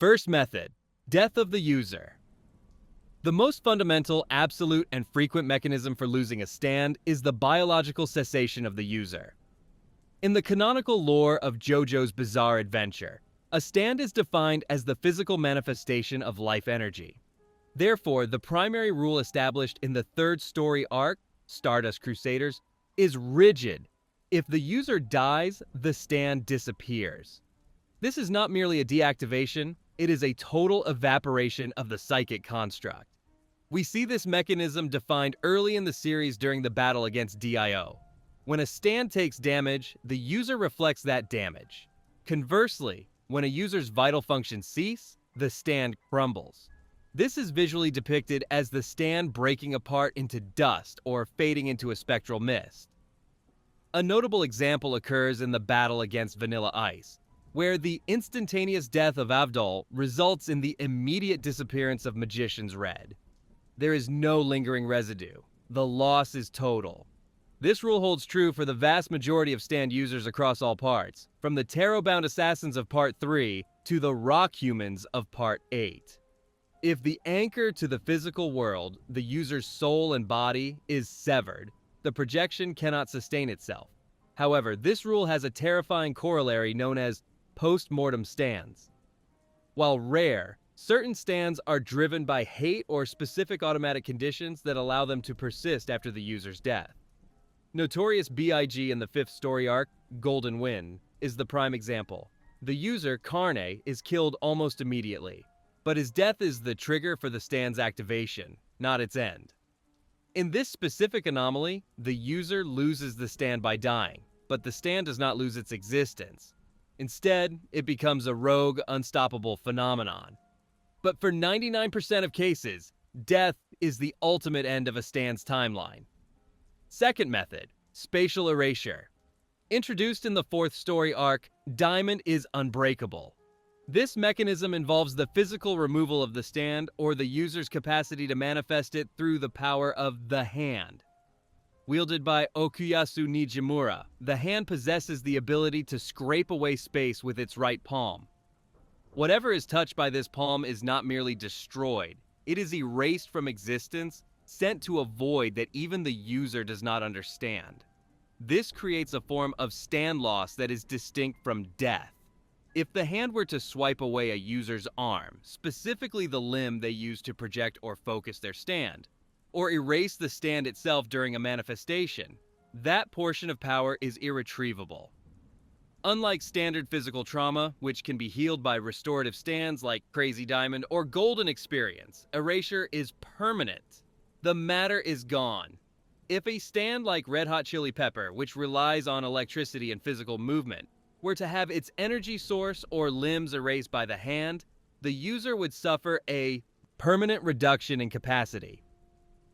First method, death of the user. The most fundamental, absolute, and frequent mechanism for losing a stand is the biological cessation of the user. In the canonical lore of Jojo's bizarre adventure, a stand is defined as the physical manifestation of life energy. Therefore, the primary rule established in the third story arc, Stardust Crusaders, is rigid. If the user dies, the stand disappears. This is not merely a deactivation, it is a total evaporation of the psychic construct. We see this mechanism defined early in the series during the battle against Dio. When a stand takes damage, the user reflects that damage. Conversely, when a user's vital functions cease, the stand crumbles. This is visually depicted as the stand breaking apart into dust or fading into a spectral mist. A notable example occurs in the battle against Vanilla Ice, where the instantaneous death of Avdol results in the immediate disappearance of Magician's Red. There is no lingering residue. The loss is total. This rule holds true for the vast majority of stand users across all parts, from the Tarot-bound assassins of Part 3 to the rock humans of Part 8. If the anchor to the physical world, the user's soul and body, is severed, the projection cannot sustain itself. However, this rule has a terrifying corollary known as post-mortem stands. While rare, certain stands are driven by hate or specific automatic conditions that allow them to persist after the user's death. Notorious B.I.G. in the 5th story arc, Golden Wind, is the prime example. The user, Carne, is killed almost immediately, but his death is the trigger for the stand's activation, not its end. In this specific anomaly, the user loses the stand by dying, but the stand does not lose its existence. Instead, it becomes a rogue, unstoppable phenomenon. But for 99% of cases, death is the ultimate end of a stand's timeline. Second method, spatial erasure. Introduced in the 4th story arc, Diamond is unbreakable. This mechanism involves the physical removal of the stand or the user's capacity to manifest it through the power of the hand. Wielded by Okuyasu Nijimura, the hand possesses the ability to scrape away space with its right palm. Whatever is touched by this palm is not merely destroyed, it is erased from existence, sent to a void that even the user does not understand. This creates a form of stand loss that is distinct from death. If the hand were to swipe away a user's arm, specifically the limb they use to project or focus their stand, or erase the stand itself during a manifestation, that portion of power is irretrievable. Unlike standard physical trauma, which can be healed by restorative stands like Crazy Diamond or Golden Experience, erasure is permanent. The matter is gone. If a stand like Red Hot Chili Pepper, which relies on electricity and physical movement, were to have its energy source or limbs erased by the hand, the user would suffer a permanent reduction in capacity.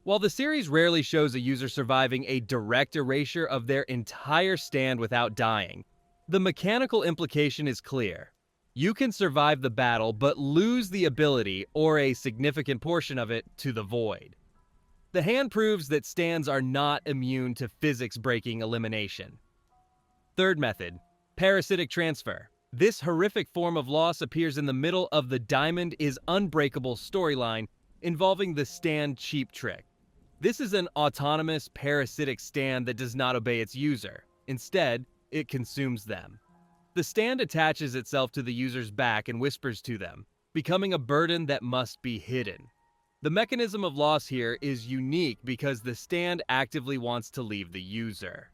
While the series rarely shows a user surviving a direct erasure of their entire stand without dying, the mechanical implication is clear. You can survive the battle but lose the ability, or a significant portion of it, to the void. The hand proves that stands are not immune to physics-breaking elimination. Third method, parasitic transfer. This horrific form of loss appears in the middle of the Diamond is Unbreakable storyline involving the stand cheap trick. This is an autonomous parasitic stand that does not obey its user. Instead, it consumes them. The stand attaches itself to the user's back and whispers to them, becoming a burden that must be hidden. The mechanism of loss here is unique because the stand actively wants to leave the user.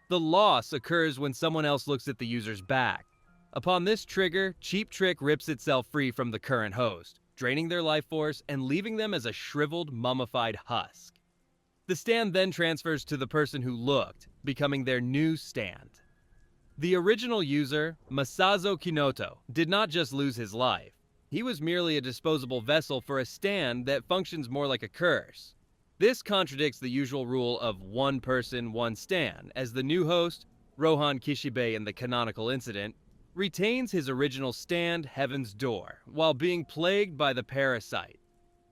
The loss occurs when someone else looks at the user's back. Upon this trigger, Cheap Trick rips itself free from the current host, draining their life force and leaving them as a shriveled, mummified husk. The stand then transfers to the person who looked, becoming their new stand. The original user, Masazo Kinoto, did not just lose his life. He was merely a disposable vessel for a stand that functions more like a curse. This contradicts the usual rule of one person, one stand, as the new host, Rohan Kishibe in the canonical incident, retains his original stand, Heaven's Door, while being plagued by the parasite.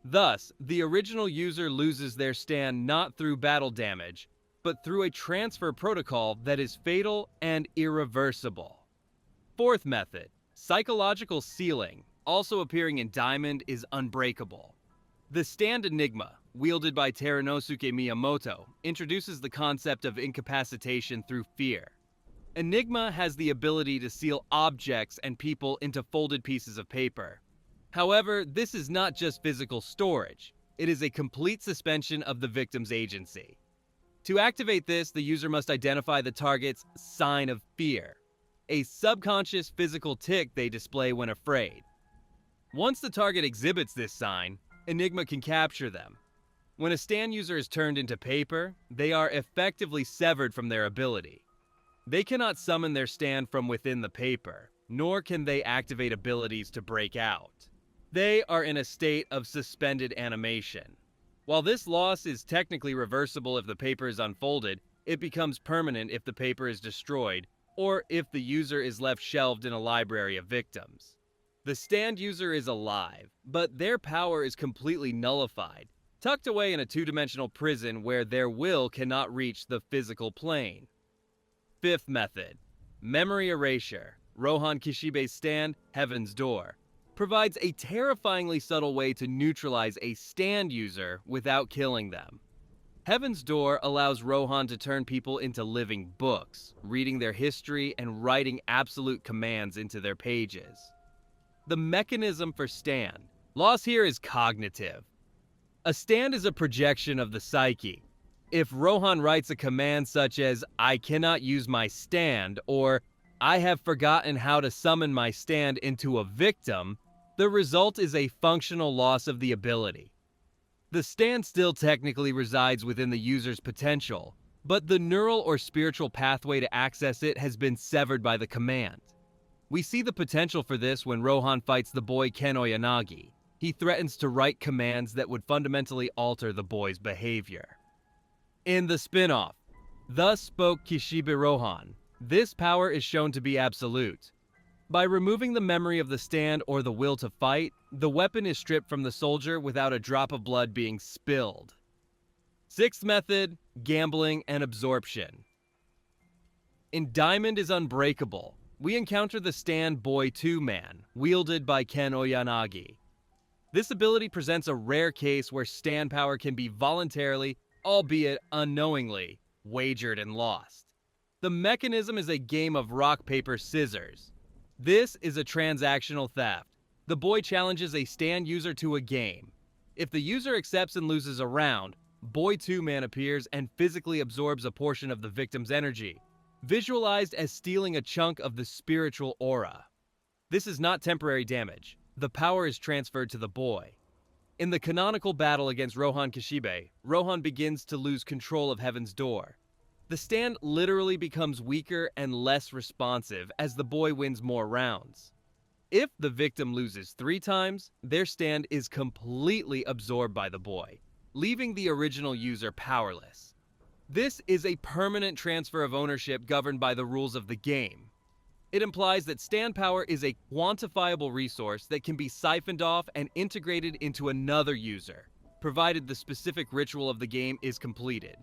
Thus, the original user loses their stand not through battle damage, but through a transfer protocol that is fatal and irreversible. Fourth method, psychological sealing, also appearing in Diamond, is unbreakable. The stand Enigma, wielded by Teranosuke Miyamoto, introduces the concept of incapacitation through fear. Enigma has the ability to seal objects and people into folded pieces of paper. However, this is not just physical storage. It is a complete suspension of the victim's agency. To activate this, the user must identify the target's sign of fear, a subconscious physical tic they display when afraid. Once the target exhibits this sign, Enigma can capture them. When a stand user is turned into paper, they are effectively severed from their ability. They cannot summon their stand from within the paper, nor can they activate abilities to break out. They are in a state of suspended animation. While this loss is technically reversible if the paper is unfolded, it becomes permanent if the paper is destroyed, or if the user is left shelved in a library of victims. The stand user is alive, but their power is completely nullified, tucked away in a two-dimensional prison where their will cannot reach the physical plane. Fifth method, memory erasure, Rohan Kishibe's stand, Heaven's Door, provides a terrifyingly subtle way to neutralize a stand user without killing them. Heaven's Door allows Rohan to turn people into living books, reading their history and writing absolute commands into their pages. The mechanism for stand. Loss here is cognitive. A stand is a projection of the psyche. If Rohan writes a command such as, "I cannot use my stand," or "I have forgotten how to summon my stand" into a victim, the result is a functional loss of the ability. The stand still technically resides within the user's potential, but the neural or spiritual pathway to access it has been severed by the command. We see the potential for this when Rohan fights the boy Ken Oyanagi. He threatens to write commands that would fundamentally alter the boy's behavior. In the spin-off, Thus Spoke Kishibe Rohan, this power is shown to be absolute. By removing the memory of the stand or the will to fight, the weapon is stripped from the soldier without a drop of blood being spilled. Sixth method, gambling and absorption. In Diamond is Unbreakable, we encounter the stand Boy 2-Man, wielded by Ken Oyanagi. This ability presents a rare case where stand power can be voluntarily, albeit unknowingly, wagered and lost. The mechanism is a game of rock, paper, scissors. This is a transactional theft. The boy challenges a stand user to a game. If the user accepts and loses a round, Boy 2-Man appears and physically absorbs a portion of the victim's energy, visualized as stealing a chunk of the spiritual aura. This is not temporary damage. The power is transferred to the boy. In the canonical battle against Rohan Kishibe, Rohan begins to lose control of Heaven's Door. The stand literally becomes weaker and less responsive as the boy wins more rounds. If the victim loses 3 times, their stand is completely absorbed by the boy, leaving the original user powerless. This is a permanent transfer of ownership governed by the rules of the game. It implies that stand power is a quantifiable resource that can be siphoned off and integrated into another user, provided the specific ritual of the game is completed.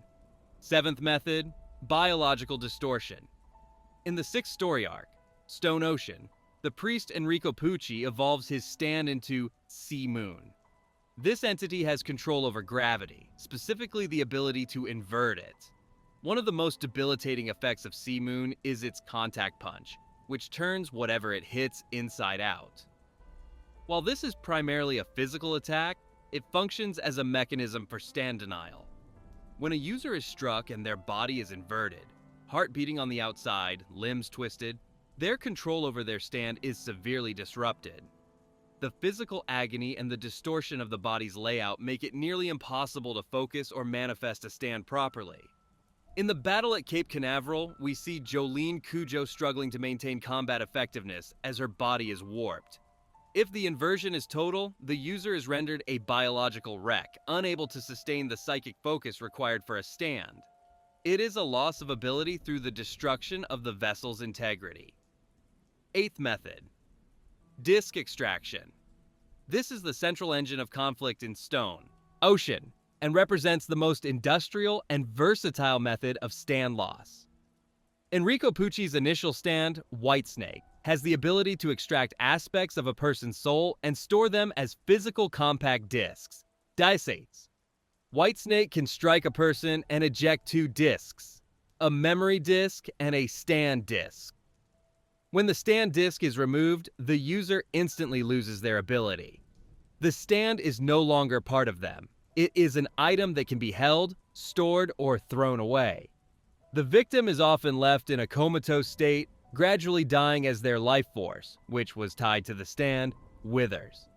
Seventh method, biological distortion. In the 6th story arc, Stone Ocean, the priest Enrico Pucci evolves his stand into Sea Moon. This entity has control over gravity, specifically the ability to invert it. One of the most debilitating effects of Sea Moon is its contact punch, which turns whatever it hits inside out. While this is primarily a physical attack, it functions as a mechanism for stand denial. When a user is struck and their body is inverted, heart beating on the outside, limbs twisted, their control over their stand is severely disrupted. The physical agony and the distortion of the body's layout make it nearly impossible to focus or manifest a stand properly. In the battle at Cape Canaveral, we see Jolene Cujo struggling to maintain combat effectiveness as her body is warped. If the inversion is total, the user is rendered a biological wreck, unable to sustain the psychic focus required for a stand. It is a loss of ability through the destruction of the vessel's integrity. Eighth method, disk extraction. This is the central engine of conflict in Stone Ocean, and represents the most industrial and versatile method of stand loss. Enrico Pucci's initial stand, Whitesnake, has the ability to extract aspects of a person's soul and store them as physical compact discs, dicettes. Whitesnake can strike a person and eject 2 discs, a memory disc and a stand disc. When the stand disc is removed, the user instantly loses their ability. The stand is no longer part of them. It is an item that can be held, stored, or thrown away. The victim is often left in a comatose state, gradually dying as their life force, which was tied to the stand, withers.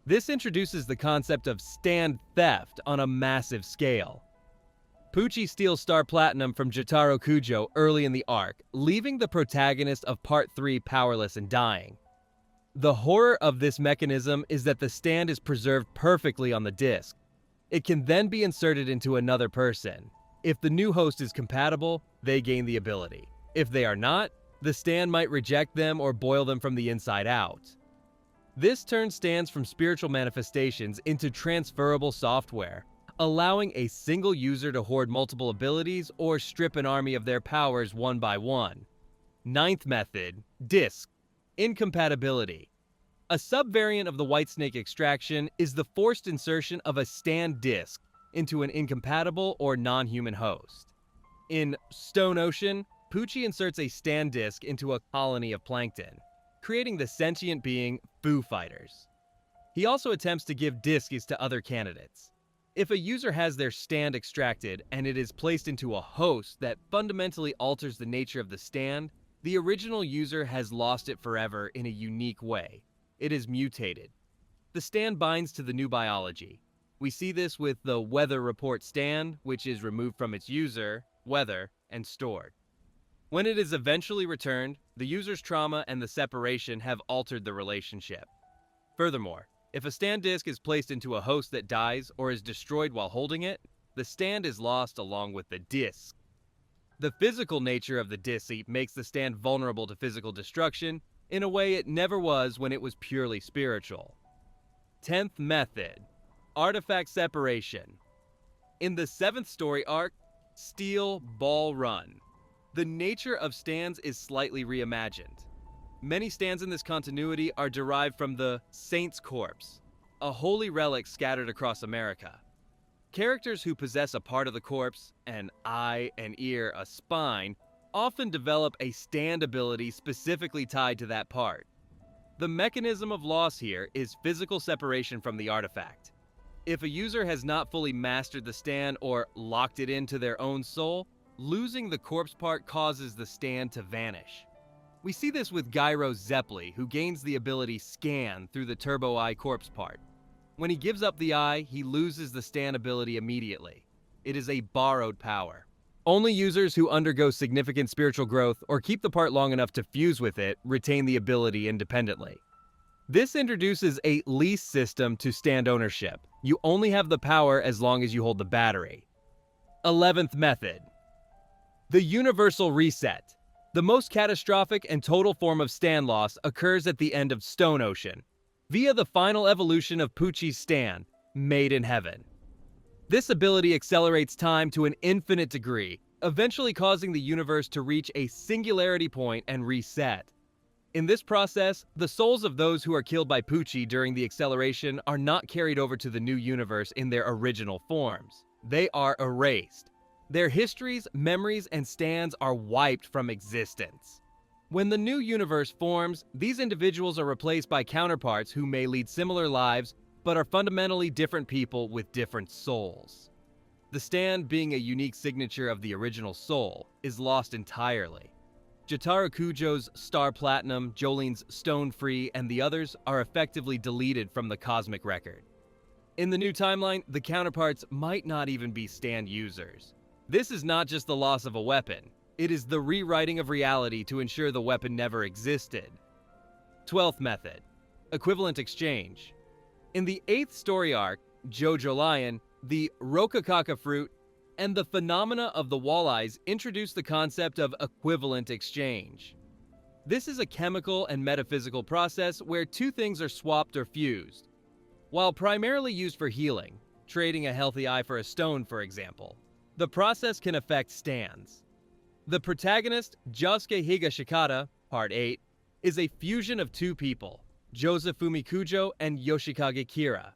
This introduces the concept of stand theft on a massive scale. Pucci steals Star Platinum from Jotaro Kujo early in the arc, leaving the protagonist of Part 3 powerless and dying. The horror of this mechanism is that the stand is preserved perfectly on the disc. It can then be inserted into another person. If the new host is compatible, they gain the ability. If they are not, the stand might reject them or boil them from the inside out. This turns stands from spiritual manifestations into transferable software, allowing a single user to hoard multiple abilities or strip an army of their powers one by one. Ninth method, Disc. Incompatibility. A subvariant of the Whitesnake extraction is the forced insertion of a stand disc into an incompatible or non-human host. In Stone Ocean, Pucci inserts a stand disc into a colony of plankton, creating the sentient being Foo Fighters. He also attempts to give discs to other candidates. If a user has their stand extracted and it is placed into a host that fundamentally alters the nature of the stand, the original user has lost it forever in a unique way. It is mutated. The stand binds to the new biology. We see this with the Weather Report stand, which is removed from its user, Weather, and stored. When it is eventually returned, the user's trauma and the separation have altered the relationship. Furthermore, if a stand disc is placed into a host that dies or is destroyed while holding it, the stand is lost along with the disc. The physical nature of the disc makes the stand vulnerable to physical destruction in a way it never was when it was purely spiritual. 10th method, Artifact Separation. In the 7th story arc, Steel Ball Run, the nature of stands is slightly reimagined. Many stands in this continuity are derived from the Saint's Corpse, a holy relic scattered across America. Characters who possess a part of the corpse, an eye, an ear, a spine, often develop a stand ability specifically tied to that part. The mechanism of loss here is physical separation from the artifact. If a user has not fully mastered the stand or locked it into their own soul, losing the corpse part causes the stand to vanish. We see this with Gyro Zeppeli, who gains the ability Scan through the Turbo Eye corpse part. When he gives up the eye, he loses the stand ability immediately. It is a borrowed power. Only users who undergo significant spiritual growth or keep the part long enough to fuse with it retain the ability independently. This introduces a lease system to stand ownership. You only have the power as long as you hold the battery. 11th method, the Universal Reset. The most catastrophic and total form of stand loss occurs at the end of Stone Ocean, via the final evolution of Pucci's stand, Made in Heaven. This ability accelerates time to an infinite degree, eventually causing the universe to reach a singularity point and reset. In this process, the souls of those who are killed by Pucci during the acceleration are not carried over to the new universe in their original forms. They are erased. Their histories, memories, and stands are wiped from existence. When the new universe forms, these individuals are replaced by counterparts who may lead similar lives, but are fundamentally different people with different souls. The stand, being a unique signature of the original soul, is lost entirely. Jotaro Kujo's Star Platinum, Jolion's Stone Free, and the others are effectively deleted from the cosmic record. In the new timeline, the counterparts might not even be stand users. This is not just the loss of a weapon. It is the rewriting of reality to ensure the weapon never existed. 12th method, Equivalent Exchange. In the 8th story arc, JoJolion, the Rokakaka fruit, and the phenomena of the walleyes introduce the concept of equivalent exchange. This is a chemical and metaphysical process where two things are swapped or fused. While primarily used for healing, trading a healthy eye for a stone, for example, the process can affect stands. The protagonist, Josuke Higashikata, Part 8, is a fusion of two people, Joseph Fumikujo and Yoshikage Kira.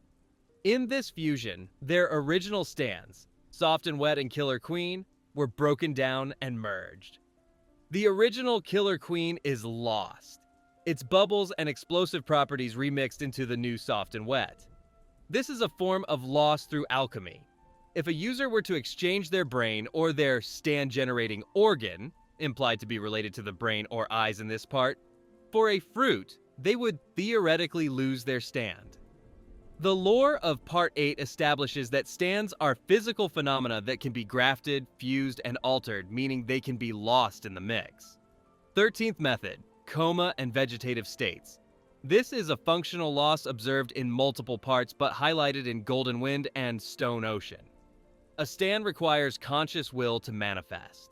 In this fusion, their original stands, Soft and Wet and Killer Queen, were broken down and merged. The original Killer Queen is lost, its bubbles and explosive properties remixed into the new Soft and Wet. This is a form of loss through alchemy. If a user were to exchange their brain or their stand-generating organ, implied to be related to the brain or eyes in this part, for a fruit, they would theoretically lose their stand. The lore of Part 8 establishes that stands are physical phenomena that can be grafted, fused, and altered, meaning they can be lost in the mix. 13th method, Coma and Vegetative states. This is a functional loss observed in multiple parts but highlighted in Golden Wind and Stone Ocean. A stand requires conscious will to manifest.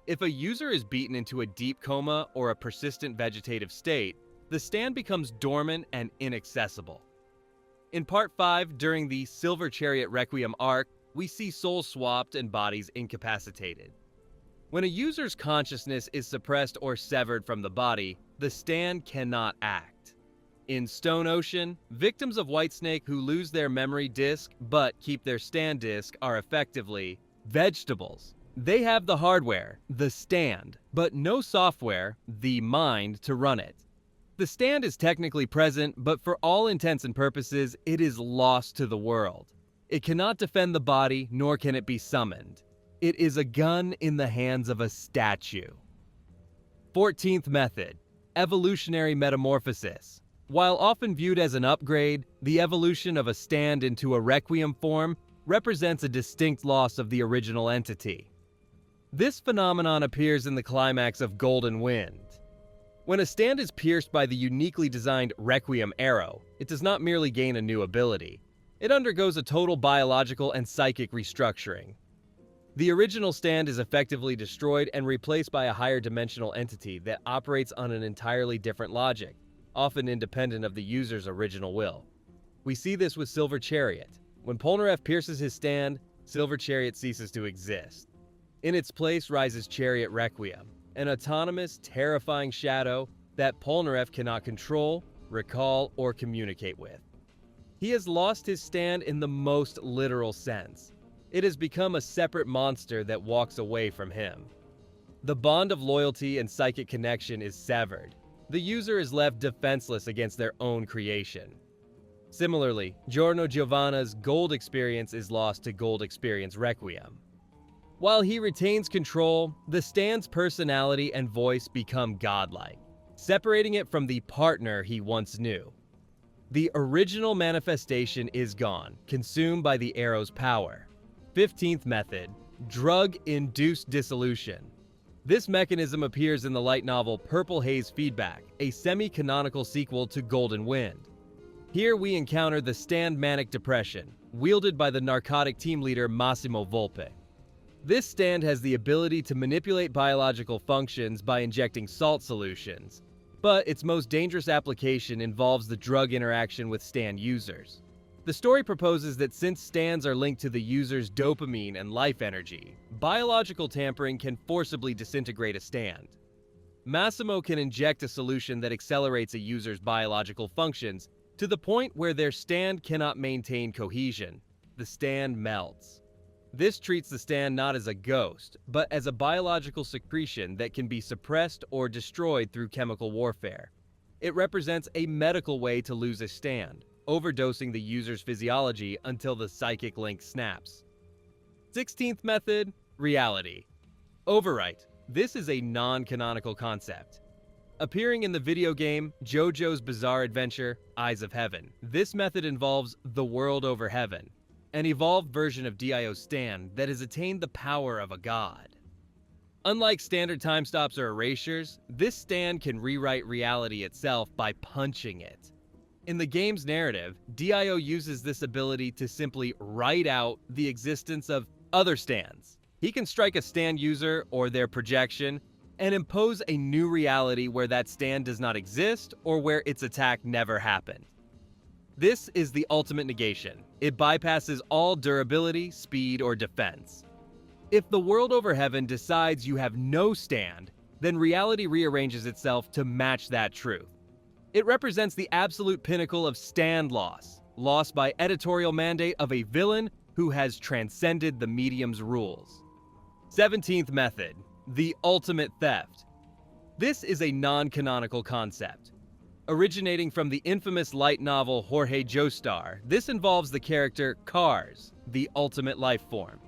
If a user is beaten into a deep coma or a persistent vegetative state, the stand becomes dormant and inaccessible. In Part 5, during the Silver Chariot Requiem arc, we see souls swapped and bodies incapacitated. When a user's consciousness is suppressed or severed from the body, the stand cannot act. In Stone Ocean, victims of Whitesnake who lose their memory disk but keep their stand disk are effectively vegetables. They have the hardware, the stand, but no software, the mind, to run it. The stand is technically present, but for all intents and purposes, it is lost to the world. It cannot defend the body, nor can it be summoned. It is a gun in the hands of a statue. 14th method, Evolutionary Metamorphosis. While often viewed as an upgrade, the evolution of a stand into a Requiem form represents a distinct loss of the original entity. This phenomenon appears in the climax of Golden Wind. When a stand is pierced by the uniquely designed Requiem arrow, it does not merely gain a new ability. It undergoes a total biological and psychic restructuring. The original stand is effectively destroyed and replaced by a higher dimensional entity that operates on an entirely different logic, often independent of the user's original will. We see this with Silver Chariot. When Polnareff pierces his stand, Silver Chariot ceases to exist. In its place rises Chariot Requiem, an autonomous, terrifying shadow that Polnareff cannot control, recall, or communicate with. He has lost his stand in the most literal sense. It has become a separate monster that walks away from him. The bond of loyalty and psychic connection is severed. The user is left defenseless against their own creation. Similarly, Giorno Giovanna's gold experience is lost to Gold Experience Requiem. While he retains control, the stand's personality and voice become godlike, separating it from the partner he once knew. The original manifestation is gone, consumed by the arrow's power. 15th method, Drug-Induced Dissolution. This mechanism appears in the light novel Purple Haze Feedback, a semi-canonical sequel to Golden Wind. Here we encounter the stand Manic Depression, wielded by the narcotic team leader Massimo Volpe. This stand has the ability to manipulate biological functions by injecting salt solutions, but its most dangerous application involves the drug interaction with stand users. The story proposes that since stands are linked to the user's dopamine and life energy, biological tampering can forcibly disintegrate a stand. Massimo can inject a solution that accelerates a user's biological functions to the point where their stand cannot maintain cohesion. The stand melts. This treats the stand not as a ghost, but as a biological secretion that can be suppressed or destroyed through chemical warfare. It represents a medical way to lose a stand, overdosing the user's physiology until the psychic link snaps. 16th method, Reality. Overwrite. This is a non-canonical concept. Appearing in the video game JoJo's Bizarre Adventure, Eyes of Heaven, this method involves the world over heaven, an evolved version of Dio's stand that has attained the power of a god. Unlike standard time stops or erasures, this stand can rewrite reality itself by punching it. In the game's narrative, Dio uses this ability to simply write out the existence of other stands. He can strike a stand user or their projection and impose a new reality where that stand does not exist or where its attack never happened. This is the ultimate negation. It bypasses all durability, speed, or defense. If the world over heaven decides you have no stand, then reality rearranges itself to match that truth. It represents the absolute pinnacle of stand loss, lost by editorial mandate of a villain who has transcended the medium's rules. 17th method, the ultimate theft. This is a non-canonical concept. Originating from the infamous light novel Jorge Joestar, this involves the character Cars, the ultimate life form.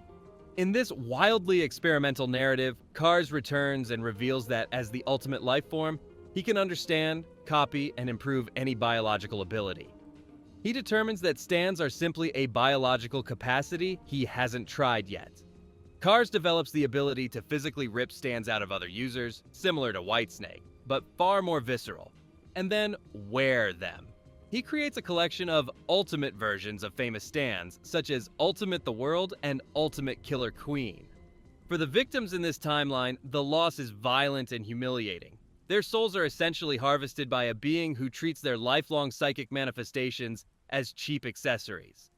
In this wildly experimental narrative, Cars returns and reveals that as the ultimate life form, he can understand, copy, and improve any biological ability. He determines that stands are simply a biological capacity he hasn't tried yet. Cars develops the ability to physically rip stands out of other users, similar to Whitesnake, but far more visceral, and then wear them. He creates a collection of ultimate versions of famous stands, such as Ultimate the World and Ultimate Killer Queen. For the victims in this timeline, the loss is violent and humiliating. Their souls are essentially harvested by a being who treats their lifelong psychic manifestations as cheap accessories.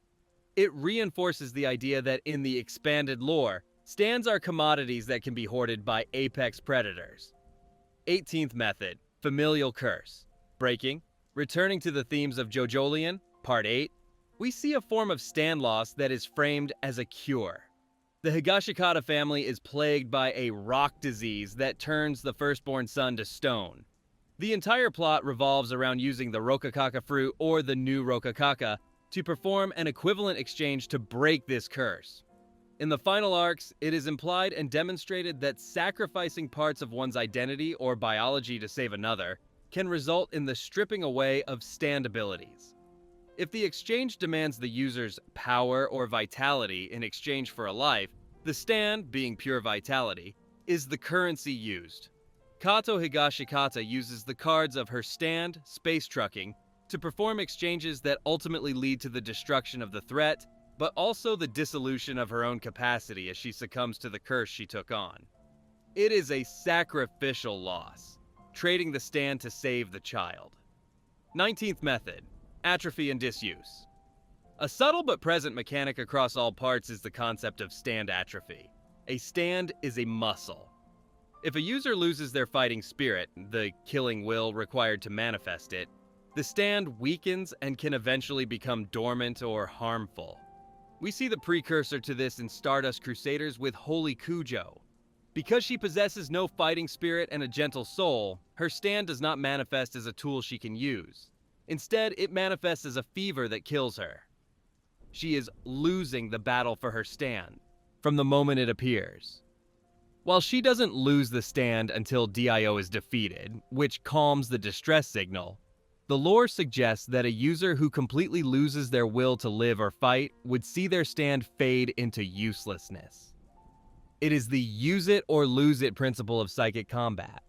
It reinforces the idea that in the expanded lore, stands are commodities that can be hoarded by apex predators. 18th method, familial curse. Breaking. Returning to the themes of JoJolion, Part 8, we see a form of stand loss that is framed as a cure. The Higashikata family is plagued by a rock disease that turns the firstborn son to stone. The entire plot revolves around using the Rokakaka fruit or the new Rokakaka to perform an equivalent exchange to break this curse. In the final arcs, it is implied and demonstrated that sacrificing parts of one's identity or biology to save another can result in the stripping away of stand abilities. If the exchange demands the user's power or vitality in exchange for a life, the stand, being pure vitality, is the currency used. Kato Higashikata uses the cards of her stand, space trucking, to perform exchanges that ultimately lead to the destruction of the threat, but also the dissolution of her own capacity as she succumbs to the curse she took on. It is a sacrificial loss, trading the stand to save the child. 19th method, atrophy and disuse. A subtle but present mechanic across all parts is the concept of stand atrophy. A stand is a muscle. If a user loses their fighting spirit, the killing will required to manifest it, the stand weakens and can eventually become dormant or harmful. We see the precursor to this in Stardust Crusaders with Holy Kujo. Because she possesses no fighting spirit and a gentle soul, her stand does not manifest as a tool she can use. Instead, it manifests as a fever that kills her. She is losing the battle for her stand from the moment it appears. While she doesn't lose the stand until DIO is defeated, which calms the distress signal, the lore suggests that a user who completely loses their will to live or fight would see their stand fade into uselessness. It is the use it or lose it principle of psychic combat.